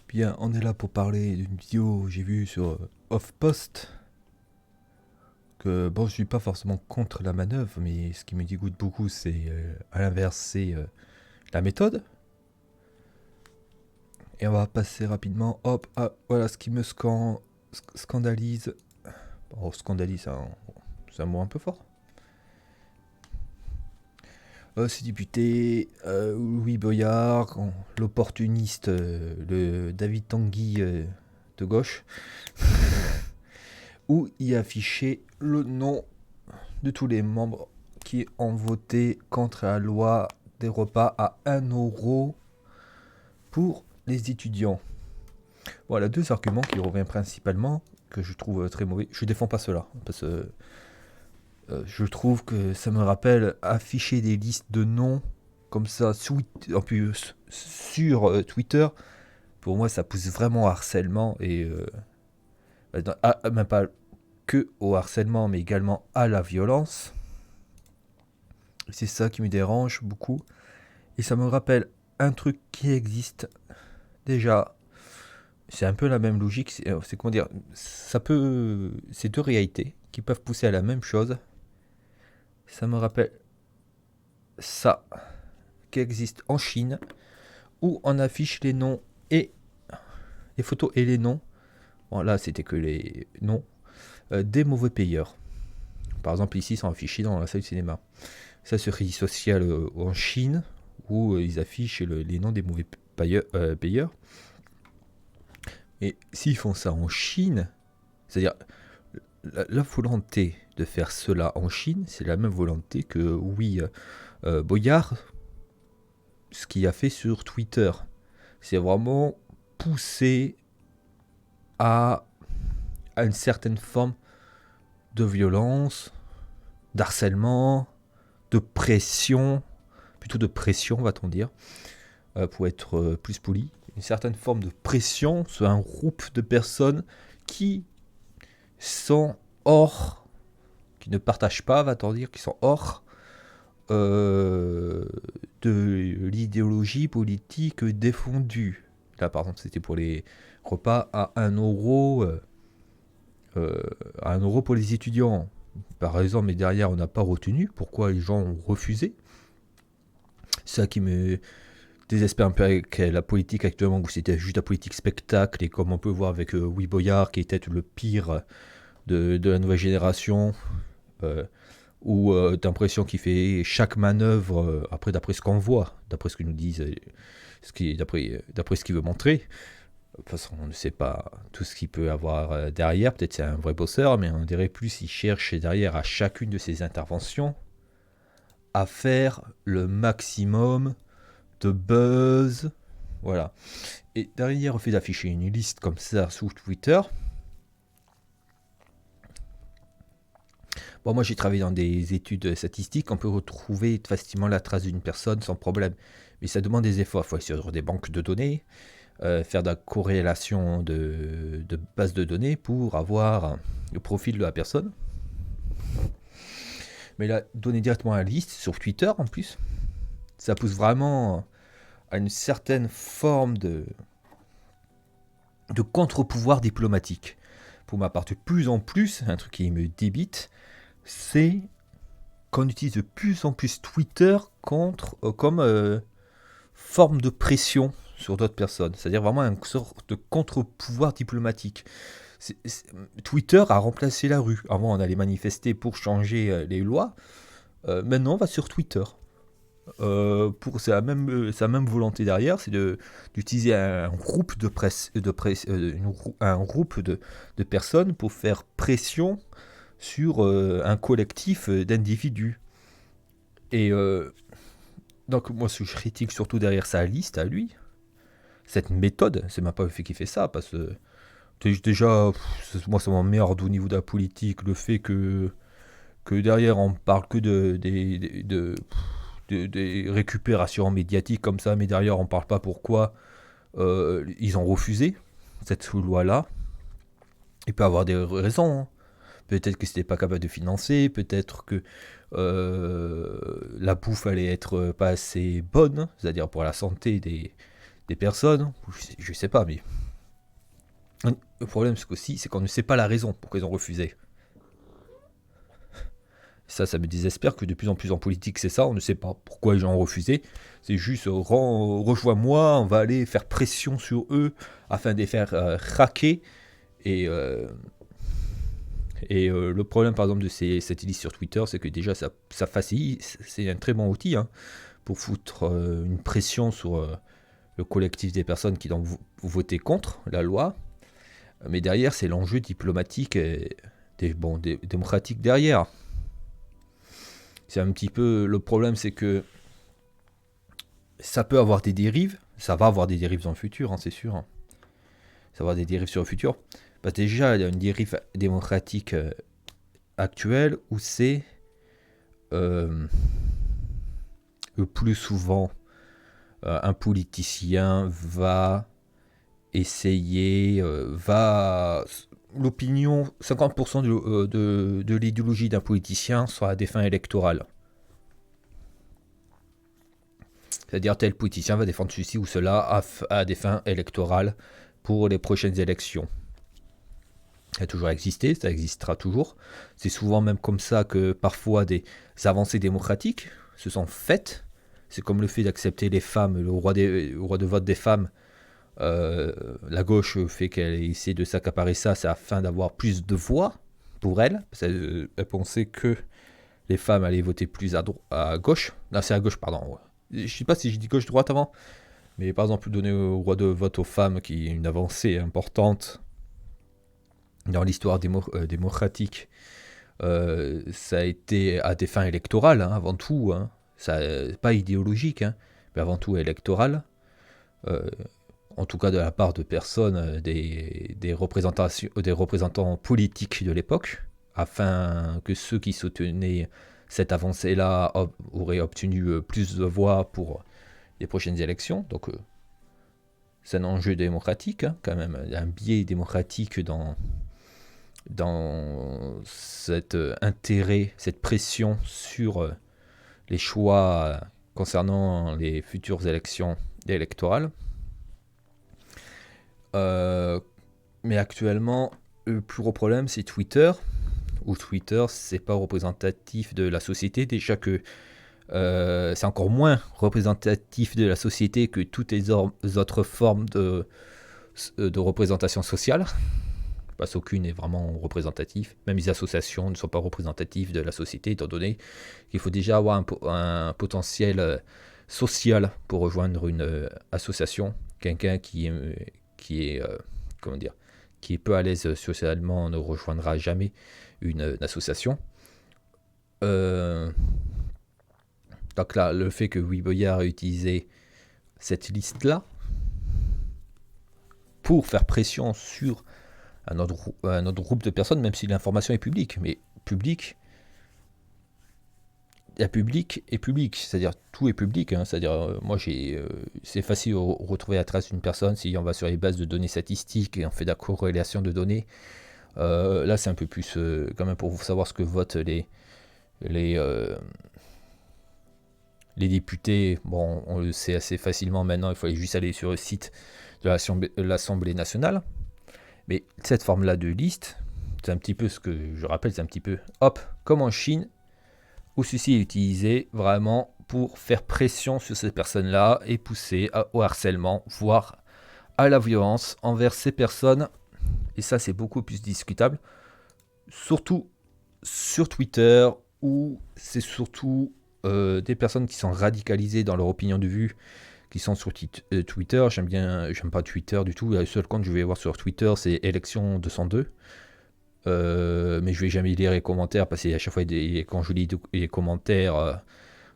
Bien, on est là pour parler d'une vidéo que j'ai vue sur Off-Post. Que bon, je suis pas forcément contre la manœuvre, mais ce qui me dégoûte beaucoup, c'est à l'inverse, c'est la méthode. Et on va passer rapidement, hop, à voilà ce qui me scandalise. Oh, scandalise, c'est un mot un peu fort. Ces députés, Louis Boyard, l'opportuniste, le David Tanguy de gauche, où il affichait le nom de tous les membres qui ont voté contre la loi des repas à 1 € pour les étudiants. Voilà, deux arguments qui reviennent principalement, que je trouve très mauvais. Je défends pas cela, parce que je trouve que ça me rappelle afficher des listes de noms comme ça en plus, sur Twitter. Pour moi, ça pousse vraiment au harcèlement et même pas que au harcèlement, mais également à la violence. C'est ça qui me dérange beaucoup. Et ça me rappelle un truc qui existe déjà. C'est un peu la même logique. C'est comment dire, c'est deux réalités qui peuvent pousser à la même chose. Ça me rappelle ça qui existe en Chine, où on affiche les noms et les photos et les noms. Bon, là, c'était que les noms des mauvais payeurs. Par exemple, ici, ils sont affichés dans la salle de cinéma. Ça, c'est réseau social en Chine, où ils affichent les noms des mauvais payeurs. Et s'ils font ça en Chine, c'est-à-dire la volonté de faire cela en Chine, c'est la même volonté que, oui, Boyard, ce qu'il a fait sur Twitter. C'est vraiment pousser à une certaine forme de violence, d'harcèlement, de pression, plutôt de pression, va-t-on dire, pour être plus poli. Une certaine forme de pression sur un groupe de personnes qui sont hors, qui ne partagent pas, va-t-on dire, qui sont hors de l'idéologie politique défendue. Là, par exemple, c'était pour les repas à 1 € à 1 € pour les étudiants. Par exemple, mais derrière, on n'a pas retenu. Pourquoi les gens ont refusé? C'est ça qui me désespère un peu avec la politique actuellement, où c'était juste la politique spectacle, et comme on peut voir avec Louis Boyard, qui était le pire de la nouvelle génération, où t'as l'impression qu'il fait chaque manœuvre, après d'après ce qu'on voit, d'après ce que nous disent, d'après ce qu'il veut montrer. De toute façon, on ne sait pas tout ce qu'il peut avoir derrière. Peut-être c'est un vrai bosseur, mais on dirait plus il cherche derrière à chacune de ses interventions à faire le maximum de buzz. Voilà. Et derrière, le fait d'afficher une liste comme ça sur Twitter. Bon, moi j'ai travaillé dans des études statistiques. On peut retrouver facilement la trace d'une personne sans problème. Mais ça demande des efforts. Il faut aller sur des banques de données. Faire de la corrélation de bases de données pour avoir le profil de la personne. Mais là, donner directement la liste sur Twitter en plus, ça pousse vraiment à une certaine forme de contre-pouvoir diplomatique. Pour ma part, de plus en plus, un truc qui me débite, c'est qu'on utilise de plus en plus Twitter comme forme de pression sur d'autres personnes. C'est-à-dire vraiment une sorte de contre-pouvoir diplomatique. Twitter a remplacé la rue. Avant, on allait manifester pour changer les lois. Maintenant, on va sur Twitter. Pour sa même volonté derrière, c'est d'utiliser un groupe de presse, un groupe de personnes pour faire pression sur un collectif d'individus. Et donc moi, ce que je critique surtout derrière sa liste à lui, cette méthode, c'est même pas le fait qu'il fait ça, parce que déjà, moi ça m'emmerde au niveau de la politique, le fait que derrière on parle que des récupérations médiatiques comme ça, mais derrière on parle pas pourquoi ils ont refusé cette loi-là. Il peut y avoir des raisons, hein. Peut-être que c'était pas capable de financer, peut-être que la bouffe allait être pas assez bonne, c'est-à-dire pour la santé des personnes, je sais pas, mais Le problème, c'est qu'on ne sait pas la raison pourquoi ils ont refusé. Ça me désespère que de plus en plus en politique, c'est ça. On ne sait pas pourquoi les gens ont refusé. C'est juste, rejoins-moi, on va aller faire pression sur eux afin de les faire craquer. Et, le problème, par exemple, de cette liste sur Twitter, c'est que déjà, ça facilite. C'est un très bon outil pour foutre une pression sur le collectif des personnes qui ont voté contre la loi. Mais derrière, c'est l'enjeu diplomatique et démocratique derrière. C'est un petit peu le problème, c'est que ça peut avoir des dérives. Ça va avoir des dérives dans le futur, c'est sûr. Ça va avoir des dérives sur le futur. Parce que déjà, il y a une dérive démocratique actuelle où c'est le plus souvent un politicien va essayer, l'opinion, 50% de l'idéologie d'un politicien sera à des fins électorales. C'est-à-dire tel politicien va défendre ceci ou cela à des fins électorales pour les prochaines élections. Ça a toujours existé, ça existera toujours. C'est souvent même comme ça que parfois des avancées démocratiques se sont faites. C'est comme le fait d'accepter les femmes, le droit de vote des femmes. La gauche fait qu'elle essaie de s'accaparer ça, c'est afin d'avoir plus de voix pour elle. Elle pensait que les femmes allaient voter plus à gauche. Non, c'est à gauche, pardon. Je ne sais pas si je dis gauche-droite avant, mais par exemple, donner le droit de vote aux femmes, qui est une avancée importante dans l'histoire démocratique, ça a été à des fins électorales, avant tout. Ça, pas idéologique, mais avant tout électoral. En tout cas de la part de personnes, des représentants politiques de l'époque, afin que ceux qui soutenaient cette avancée-là auraient obtenu plus de voix pour les prochaines élections. Donc c'est un enjeu démocratique, quand même, un biais démocratique dans cet intérêt, cette pression sur les choix concernant les futures élections électorales. Mais actuellement, le plus gros problème, c'est Twitter. Où Twitter, c'est pas représentatif de la société. Déjà que c'est encore moins représentatif de la société que toutes les autres formes de représentation sociale. Parce qu'aucune n'est vraiment représentative. Même les associations ne sont pas représentatives de la société, étant donné qu'il faut déjà avoir un potentiel social pour rejoindre une association. Quelqu'un qui est peu à l'aise socialement ne rejoindra jamais une association. Donc là, le fait que Louis Boyard ait utilisé cette liste-là pour faire pression sur un autre groupe de personnes, même si l'information est publique, mais public et public, c'est-à-dire tout est public, c'est-à-dire moi c'est facile de retrouver la trace d'une personne si on va sur les bases de données statistiques et on fait de la corrélation de données. Là c'est un peu plus quand même pour savoir ce que votent les députés. Bon, on le sait assez facilement maintenant, il faut juste aller sur le site de l'Assemblée nationale. Mais cette forme-là de liste, c'est un petit peu ce que je rappelle, c'est un petit peu, comme en Chine, où ceci est utilisé vraiment pour faire pression sur ces personnes-là et pousser au harcèlement, voire à la violence envers ces personnes. Et ça, c'est beaucoup plus discutable, surtout sur Twitter, où c'est surtout des personnes qui sont radicalisées dans leur opinion de vue, qui sont sur Twitter. J'aime pas Twitter du tout. Le seul compte que je vais voir sur Twitter, c'est Élection 202. Mais je vais jamais lire les commentaires parce qu'à chaque fois, quand je lis les commentaires,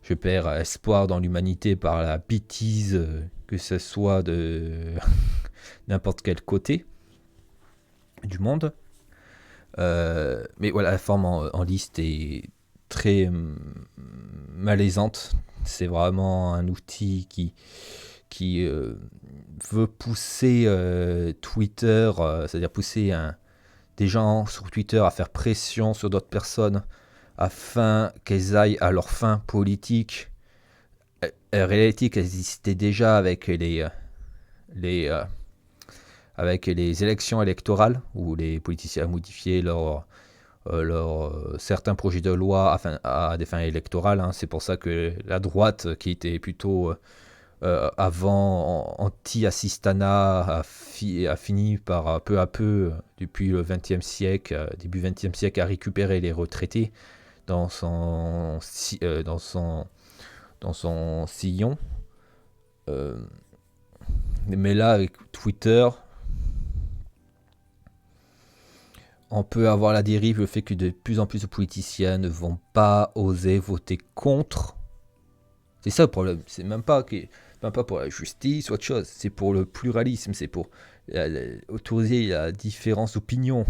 je perds espoir dans l'humanité par la bêtise, que ce soit de n'importe quel côté du monde. Mais voilà, la forme en liste est très malaisante. C'est vraiment un outil qui veut pousser Twitter, c'est-à-dire pousser des gens sur Twitter à faire pression sur d'autres personnes afin qu'elles aillent à leur fin politique. En réalité, qu'elles existaient déjà avec avec les élections électorales, où les politiciens modifient certains projets de loi à des fins électorales. Hein. C'est pour ça que la droite, qui était plutôt avant anti-assistanat, a fini par peu à peu, depuis le XXe siècle, début XXe siècle, à récupérer les retraités dans son sillon. Mais là, avec Twitter, on peut avoir la dérive, le fait que de plus en plus de politiciens ne vont pas oser voter contre. C'est ça le problème. C'est même pas pour la justice ou autre chose. C'est pour le pluralisme. C'est pour autoriser la différence d'opinion.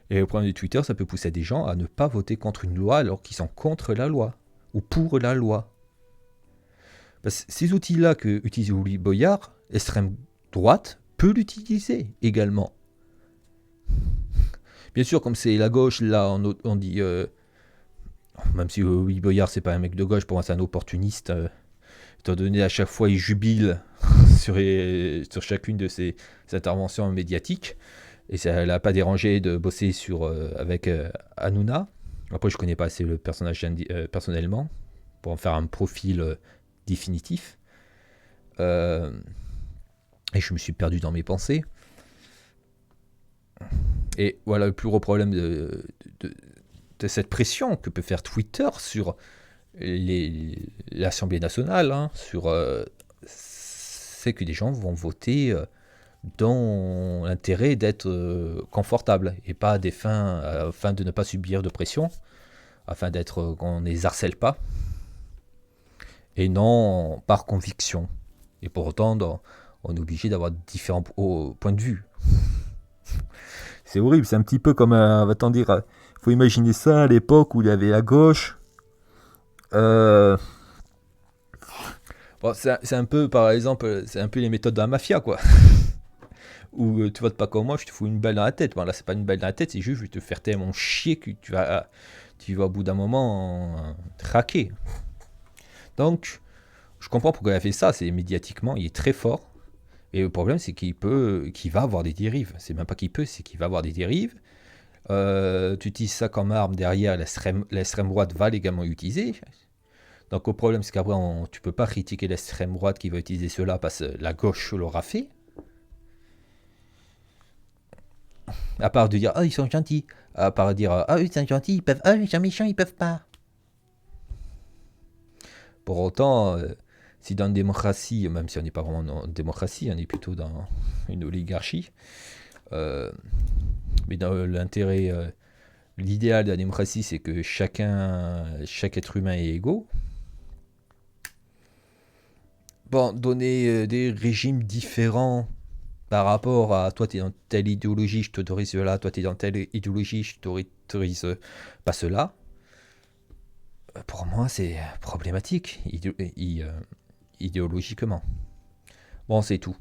Et le problème de Twitter, ça peut pousser des gens à ne pas voter contre une loi alors qu'ils sont contre la loi ou pour la loi. Parce que ces outils-là que utilise Louis Boyard, l'extrême droite peut l'utiliser également. Bien sûr, comme c'est la gauche, là, on dit... même si Louis Boyard, c'est pas un mec de gauche, pour moi, c'est un opportuniste. Étant donné à chaque fois, il jubile sur chacune de ses interventions médiatiques. Et ça l'a pas dérangé de bosser avec Hanouna. Après, je connais pas assez le personnage personnellement pour en faire un profil définitif. Et je me suis perdu dans mes pensées. Et voilà le plus gros problème de cette pression que peut faire Twitter sur l'Assemblée nationale, hein, c'est que des gens vont voter dans l'intérêt d'être confortable et pas à des fins afin de ne pas subir de pression, afin qu'on ne les harcèle pas, et non par conviction. Et pour autant, on est obligé d'avoir différents points de vue. C'est horrible, c'est un petit peu comme faut imaginer ça à l'époque où il y avait la gauche. Bon, c'est un peu, par exemple, c'est un peu les méthodes de la mafia, quoi. Où tu votes pas comme moi, je te fous une balle dans la tête. Bon, là, c'est pas une balle dans la tête, c'est juste je vais te faire tellement chier que tu vas au bout d'un moment traquer. Donc, je comprends pourquoi il a fait ça. C'est médiatiquement, il est très fort. Et le problème, c'est qu'il va avoir des dérives. C'est même pas qu'il peut, c'est qu'il va avoir des dérives. Tu utilises ça comme arme derrière, l'extrême droite va également utiliser. Donc le problème, c'est qu'après, tu peux pas critiquer l'extrême droite qui va utiliser cela parce que la gauche l'aura fait. À part de dire, ils sont gentils. À part de dire, ils sont gentils, ils peuvent. Ils sont méchants, ils peuvent pas. Pour autant, si dans une démocratie, même si on n'est pas vraiment dans une démocratie, on est plutôt dans une oligarchie, mais dans l'intérêt, l'idéal de la démocratie, c'est que chaque être humain est égaux. Bon, donner des régimes différents par rapport à toi, tu es dans telle idéologie, je t'autorise cela, toi, tu es dans telle idéologie, je t'autorise pas cela. Pour moi, c'est problématique idéologiquement. Bon, c'est tout.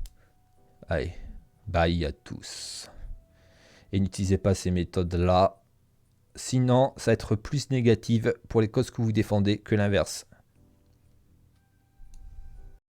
Allez, bye à tous. Et n'utilisez pas ces méthodes-là. Sinon, ça va être plus négative pour les causes que vous défendez que l'inverse.